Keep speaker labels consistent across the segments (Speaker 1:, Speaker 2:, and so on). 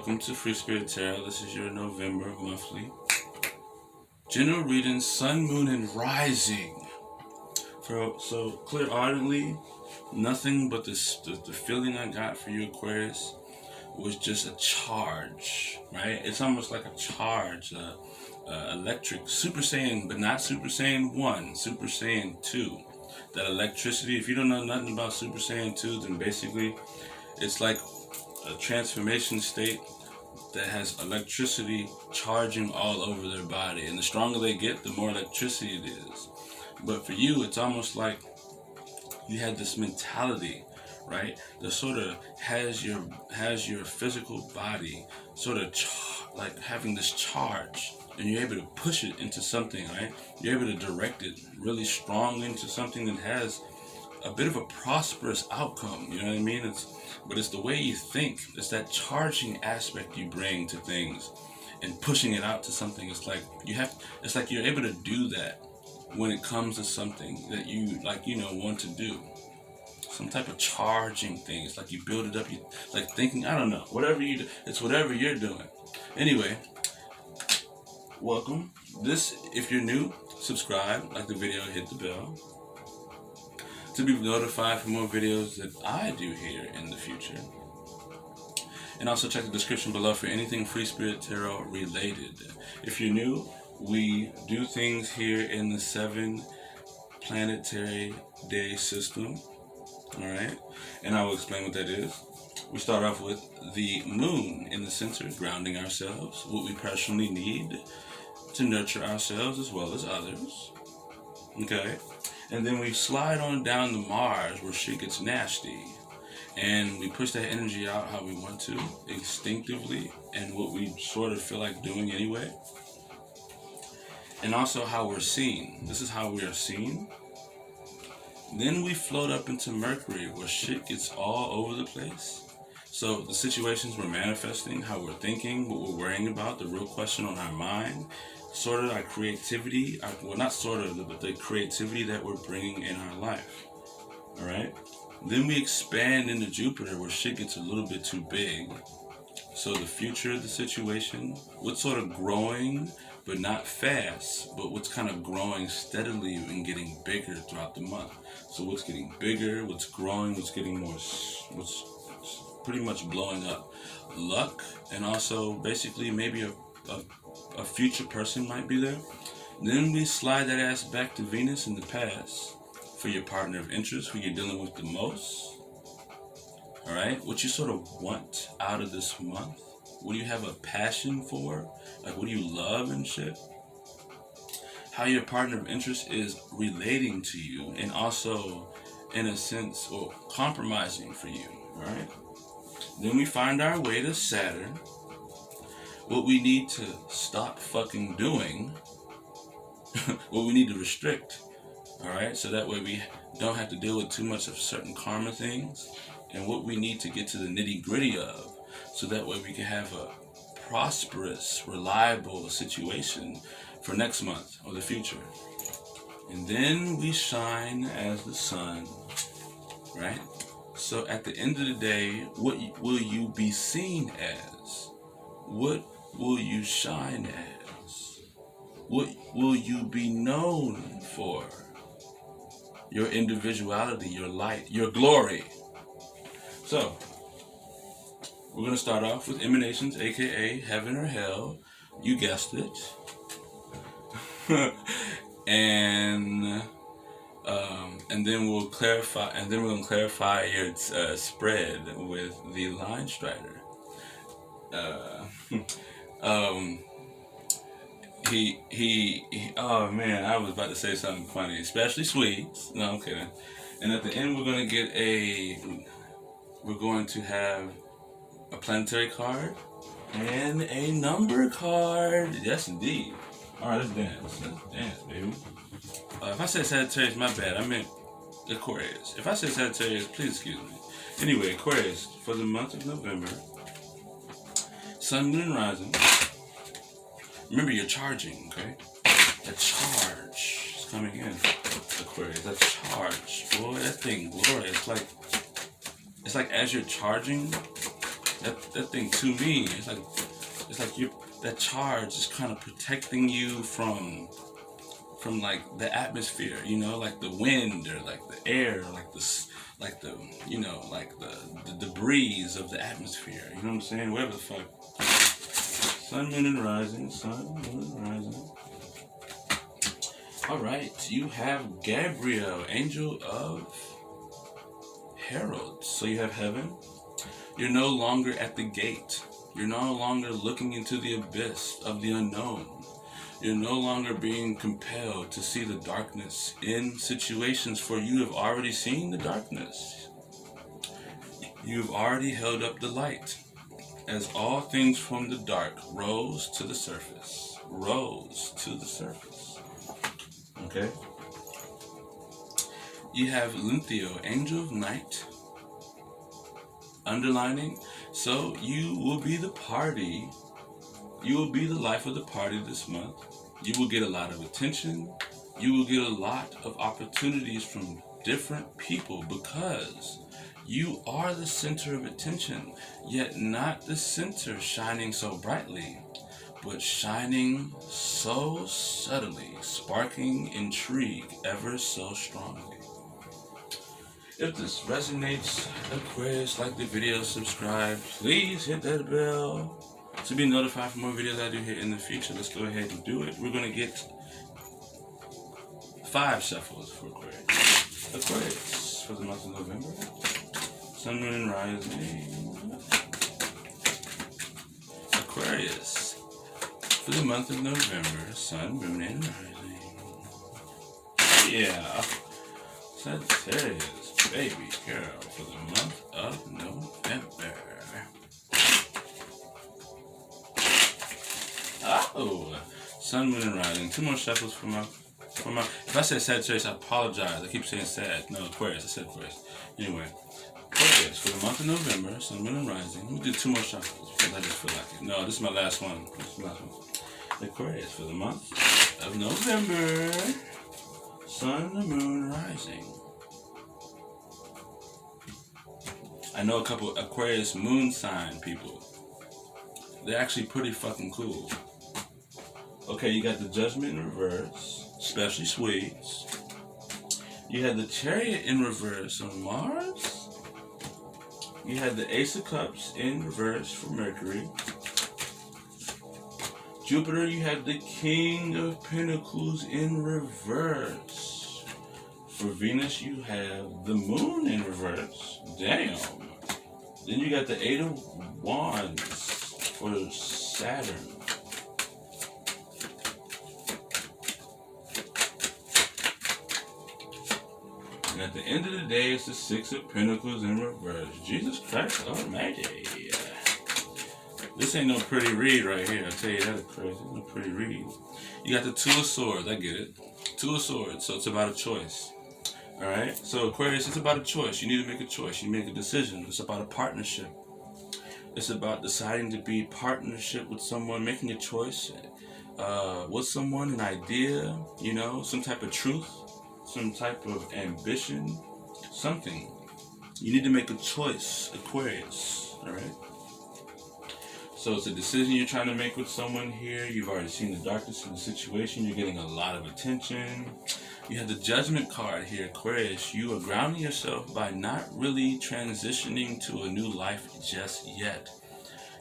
Speaker 1: welcome to Free Spirit Tarot. This is your November monthly general reading, Sun, Moon, and Rising. So clear ardently, nothing but the feeling I got for you, Aquarius, was just a charge, right? It's almost like a charge, electric, Super Saiyan, but not Super Saiyan 1, Super Saiyan 2. That electricity, if you don't know nothing about Super Saiyan 2, then basically it's like a transformation state that has electricity charging all over their body. And the stronger they get, the more electricity it is. But for you, it's almost like you had this mentality, right? That sort of has your physical body sort of like having this charge, and you're able to push it into something, right? You're able to direct it really strong into something that has a bit of a prosperous outcome, you know what I mean? But it's the way you think. It's that charging aspect you bring to things and pushing it out to something. It's like you're able to do that when it comes to something that you want to do. Some type of charging thing. It's like you build it up, you like thinking, I don't know, whatever you do, it's whatever you're doing. Anyway, welcome. If you're new, subscribe, like the video, hit the bell to be notified for more videos that I do here in the future. And also check the description below for anything Free Spirit Tarot related. If you're new, we do things here in the 7 planetary day system. Alright? And I will explain what that is. We start off with the moon in the center, grounding ourselves, what we personally need to nurture ourselves as well as others. Okay? And then we slide on down to Mars, where shit gets nasty. And we push that energy out how we want to, instinctively, and what we sort of feel like doing anyway. And also how we're seen. This is how we are seen. Then we float up into Mercury, where shit gets all over the place. So the situations we're manifesting, how we're thinking, what we're worrying about, the real question on our mind, sort of our creativity, but the creativity that we're bringing in our life. All right? Then we expand into Jupiter, where shit gets a little bit too big. So the future of the situation, what's sort of growing, but not fast, but what's kind of growing steadily and getting bigger throughout the month. So what's getting bigger, what's growing, what's pretty much blowing up. Luck, and also basically maybe a future person might be there. Then we slide that ass back to Venus in the past for your partner of interest, who you're dealing with the most. Alright? What you sort of want out of this month. What do you have a passion for? Like, what do you love and shit? How your partner of interest is relating to you, and also, in a sense, or compromising for you. Alright? Then we find our way to Saturn. What we need to stop fucking doing, what we need to restrict, alright? So that way we don't have to deal with too much of certain karma things, and what we need to get to the nitty gritty of, so that way we can have a prosperous, reliable situation for next month or the future. And then we shine as the sun, right? So at the end of the day, what will you be seen as? What will you shine as? What will you be known for? Your individuality, your light, your glory. So, we're going to start off with emanations, aka heaven or hell. You guessed it. And then we'll clarify, and then we're going to clarify your spread with the line strider. Oh man, I was about to say something funny, especially sweets. No, I'm kidding. And at the end, we're going to have a planetary card and a number card. Yes, indeed. All right, let's dance. Let's dance, baby. If I said Sagittarius, my bad. I meant Aquarius. If I said Sagittarius, please excuse me. Anyway, Aquarius, for the month of November, Sun, Moon, and Rising. Remember, you're charging, okay? That charge is coming in, Aquarius. That charge, boy, that thing glorious. It's like as you're charging, that thing to me, it's like that charge is kind of protecting you from like the atmosphere, you know, like the wind or like the air, like the you know, like the breeze of the atmosphere. You know what I'm saying? Whatever the fuck. Sun, moon, and rising. Sun, moon, and rising. All right, you have Gabriel, angel of heralds. So you have heaven. You're no longer at the gate. You're no longer looking into the abyss of the unknown. You're no longer being compelled to see the darkness in situations, for you have already seen the darkness. You've already held up the light, as all things from the dark rose to the surface. Rose to the surface. Okay? You have Lintheo, angel of night, underlining, so you will be the party. You will be the life of the party this month. You will get a lot of attention. You will get a lot of opportunities from different people because you are the center of attention, yet not the center shining so brightly, but shining so subtly, sparking intrigue ever so strongly. If this resonates, Aquarius, like the video, subscribe. Please hit that bell to be notified for more videos I do here in the future. Let's go ahead and do it. We're going to get 5 shuffles for Aquarius. Aquarius for the month of November. Sun, moon, and rising. Aquarius for the month of November. Sun, moon, and rising. Yeah. Sagittarius, baby girl for the month of November. Oh, Sun, moon, and rising. 2 more shuffles for my. If I said Sagittarius, I apologize. I keep saying Sag. No, Aquarius. I said Aquarius. Anyway, Aquarius for the month of November. Sun, moon, and rising. Let me do 2 more shuffles because I just feel like it. No, this is my last one. Aquarius for the month of November. Sun, moon, rising. I know a couple Aquarius moon sign people. They're actually pretty fucking cool. Okay, you got the Judgment in reverse, especially Swedes. You had the Chariot in reverse on Mars. You had the Ace of Cups in reverse for Mercury. Jupiter, you had the King of Pentacles in reverse. For Venus, you have the Moon in reverse. Damn. Then you got the 8 of Wands for Saturn. And at the end of the day, it's the 6 of Pentacles in reverse. Jesus Christ almighty. This ain't no pretty read right here. I tell you that, crazy. It's no pretty read. You got the 2 of Swords. I get it. 2 of Swords. So it's about a choice. Alright? So Aquarius, it's about a choice. You need to make a choice. You make a decision. It's about a partnership. It's about deciding to be partnership with someone, making a choice with someone, an idea, you know, some type of truth, some type of ambition, something. You need to make a choice, Aquarius, all right? So it's a decision you're trying to make with someone here. You've already seen the darkness in the situation. You're getting a lot of attention. You have the Judgment card here, Aquarius. You are grounding yourself by not really transitioning to a new life just yet.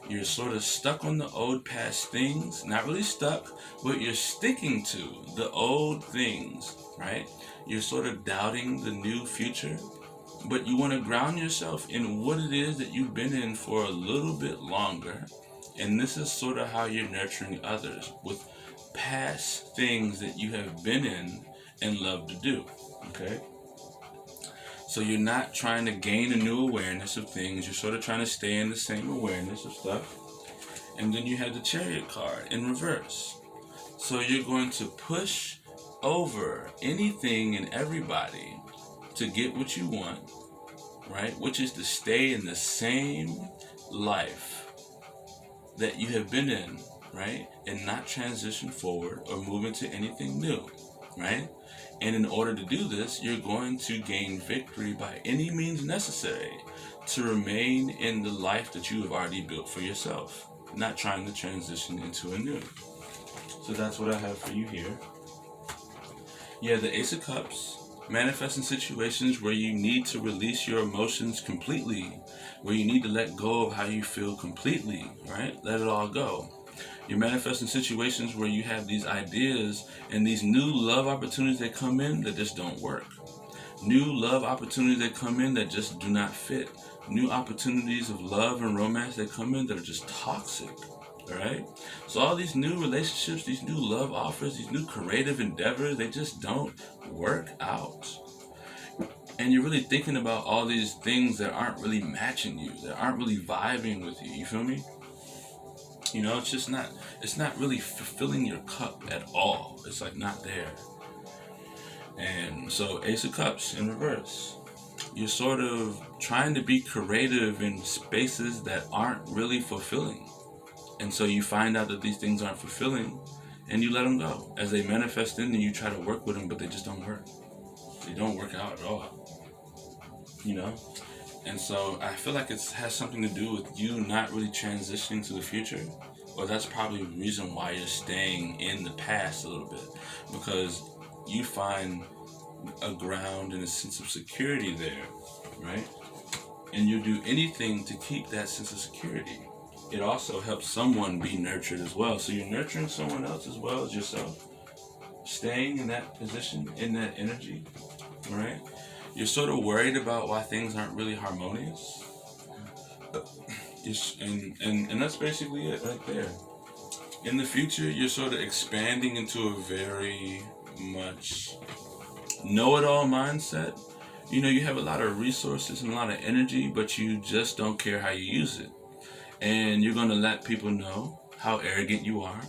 Speaker 1: You're sort of stuck on the old past things. Not really stuck, but you're sticking to the old things, right? You're sort of doubting the new future, but you want to ground yourself in what it is that you've been in for a little bit longer. And this is sort of how you're nurturing others, with past things that you have been in and love to do, okay? So you're not trying to gain a new awareness of things. You're sort of trying to stay in the same awareness of stuff. And then you have the Chariot card in reverse. So you're going to push over anything and everybody to get what you want, right? Which is to stay in the same life that you have been in, right? And not transition forward or move into anything new, right? And in order to do this, you're going to gain victory by any means necessary to remain in the life that you have already built for yourself, not trying to transition into a new. So that's what I have for you here. Yeah, the Ace of Cups manifests in situations where you need to release your emotions completely, where you need to let go of how you feel completely, right? Let it all go. You manifest in situations where you have these ideas and these new love opportunities that come in that just don't work. New love opportunities that come in that just do not fit. New opportunities of love and romance that come in that are just toxic. Alright? So all these new relationships, these new love offers, these new creative endeavors, they just don't work out. And you're really thinking about all these things that aren't really matching you, that aren't really vibing with you. You feel me? You know, it's not really fulfilling your cup at all. It's like not there. And so Ace of Cups in reverse. You're sort of trying to be creative in spaces that aren't really fulfilling. And so you find out that these things aren't fulfilling and you let them go. As they manifest in, and you try to work with them, but they just don't work. They don't work out at all. You know? And so I feel like it has something to do with you not really transitioning to the future. Or that's probably the reason why you're staying in the past a little bit. Because you find a ground and a sense of security there, right? And you'll do anything to keep that sense of security. It also helps someone be nurtured as well. So you're nurturing someone else as well as yourself. Staying in that position, in that energy, right? You're sort of worried about why things aren't really harmonious. And that's basically it right there. In the future, you're sort of expanding into a very much know-it-all mindset. You know, you have a lot of resources and a lot of energy, but you just don't care how you use it. And you're going to let people know how arrogant you are.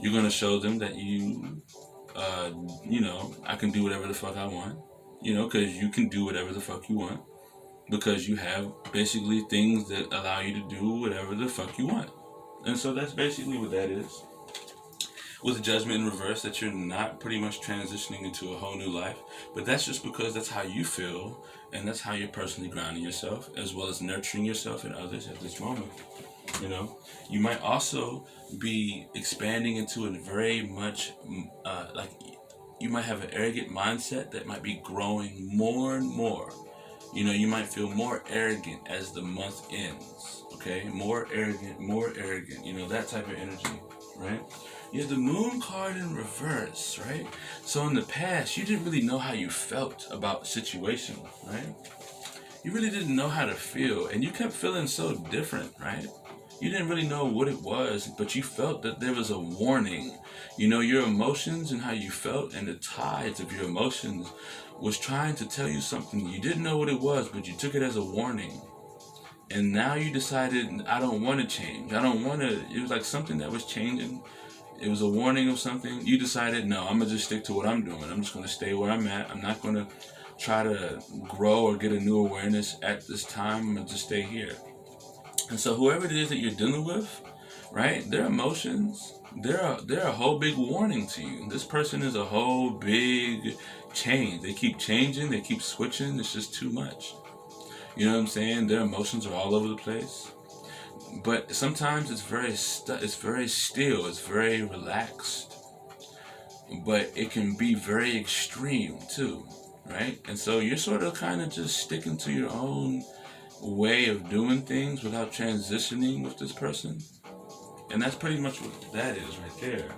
Speaker 1: You're going to show them that I can do whatever the fuck I want. You know, because you can do whatever the fuck you want. Because you have basically things that allow you to do whatever the fuck you want. And so that's basically what that is. With the Judgment in reverse, that you're not pretty much transitioning into a whole new life. But that's just because that's how you feel. And that's how you're personally grounding yourself, as well as nurturing yourself and others at this moment. You know, you might also be expanding into a very much, you might have an arrogant mindset that might be growing more and more. You know, you might feel more arrogant as the month ends, okay? More arrogant, you know, that type of energy, right? You have the Moon card in reverse, right? So in the past, you didn't really know how you felt about a situation, right? You really didn't know how to feel, and you kept feeling so different, right? You didn't really know what it was, but you felt that there was a warning. You know, your emotions and how you felt and the tides of your emotions was trying to tell you something. You didn't know what it was, but you took it as a warning. And now you decided, I don't want to change. It was like something that was changing. It was a warning of something. You decided, no, I'm going to just stick to what I'm doing. I'm just going to stay where I'm at. I'm not going to try to grow or get a new awareness at this time. I'm going to just stay here. And so whoever it is that you're dealing with, right, their emotions, they're a whole big warning to you. This person is a whole big change. They keep changing. They keep switching. It's just too much. You know what I'm saying? Their emotions are all over the place. But sometimes it's very still. It's very relaxed. But it can be very extreme too, right? And so you're sort of kind of just sticking to your own way of doing things without transitioning with this person. And that's pretty much what that is right there.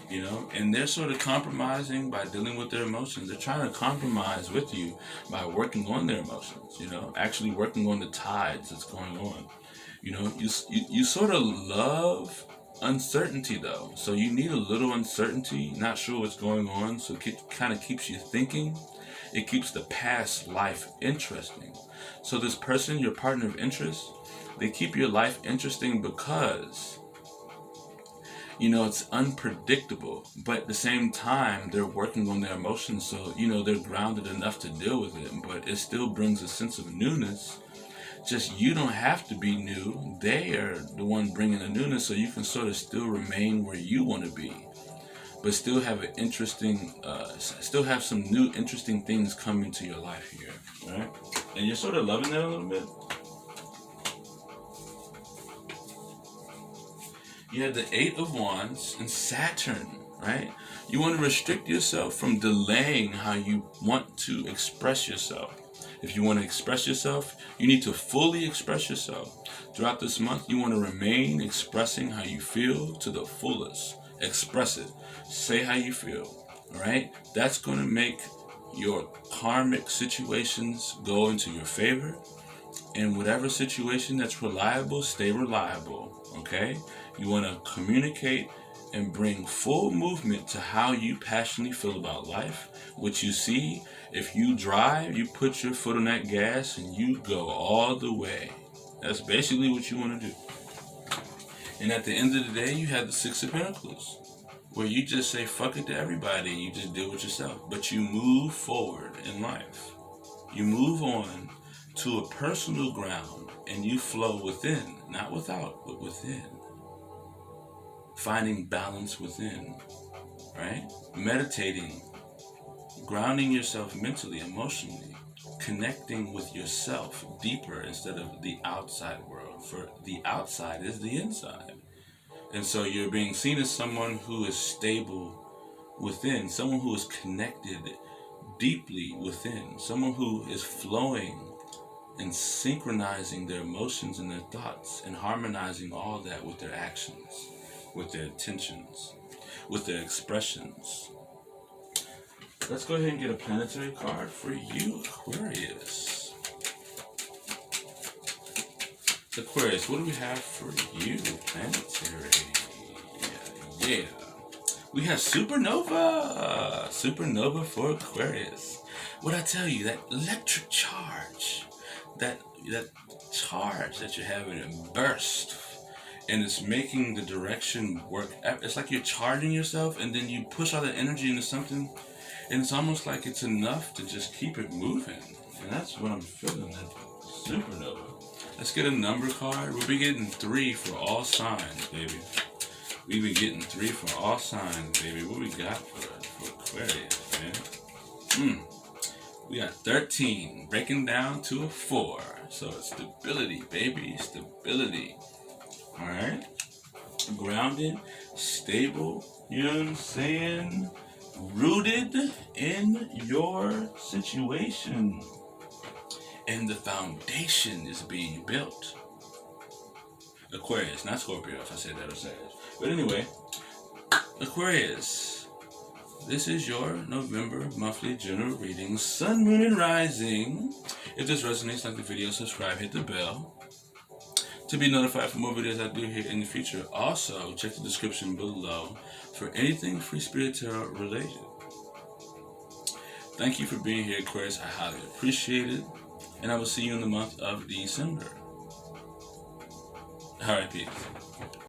Speaker 1: You know, and they're sort of compromising by dealing with their emotions. They're trying to compromise with you by working on their emotions, you know, actually working on the tides that's going on. You know, you sort of love uncertainty though. So you need a little uncertainty, not sure what's going on. So it kind of keeps you thinking. It keeps the past life interesting. So this person, your partner of interest, they keep your life interesting because, you know, it's unpredictable, but at the same time, they're working on their emotions, so, you know, they're grounded enough to deal with it, but it still brings a sense of newness. Just you don't have to be new. They are the one bringing the newness, so you can sort of still remain where you want to be. but still have an interesting, still have some new interesting things come into your life here, right? And you're sort of loving that a little bit. You have the 8 of Wands and Saturn, right? You want to restrict yourself from delaying how you want to express yourself. If you want to express yourself, you need to fully express yourself. Throughout this month, you want to remain expressing how you feel to the fullest. Express it. Say how you feel, all right? That's going to make your karmic situations go into your favor. And whatever situation that's reliable, stay reliable, okay? You want to communicate and bring full movement to how you passionately feel about life. What you see, if you drive, you put your foot on that gas and you go all the way. That's basically what you want to do. And at the end of the day, you have the 6 of Pentacles, where you just say fuck it to everybody and you just deal with yourself. But you move forward in life. You move on to a personal ground and you flow within, not without, but within. Finding balance within, right? Meditating, grounding yourself mentally, emotionally, connecting with yourself deeper instead of the outside world. For the outside is the inside. And so you're being seen as someone who is stable within, someone who is connected deeply within, someone who is flowing and synchronizing their emotions and their thoughts and harmonizing all that with their actions, with their intentions, with their expressions. Let's go ahead and get a planetary card for you, Aquarius. Aquarius, what do we have for you, planetary? Yeah. We have Supernova. Supernova for Aquarius. What I tell you, that electric charge, that charge that you're having, it burst. And it's making the direction work. It's like you're charging yourself and then you push all that energy into something. And it's almost like it's enough to just keep it moving. And that's what I'm feeling, that supernova. Let's get a number card. We'll be getting 3 for all signs, baby. We've been getting 3 for all signs, baby. What we got for Aquarius, man? We got 13, breaking down to a 4. So it's stability, baby, stability. All right, grounded, stable, you know what I'm saying? Rooted in your situation. And the foundation is being built. Aquarius, not Scorpio, if I said that or said it. But anyway, Aquarius, this is your November monthly general reading, Sun, Moon, and Rising. If this resonates, like the video, subscribe, hit the bell to be notified for more videos I do here in the future. Also, check the description below for anything Free Spirit Tarot related. Thank you for being here, Aquarius. I highly appreciate it. And I will see you in the month of December. All right, peace.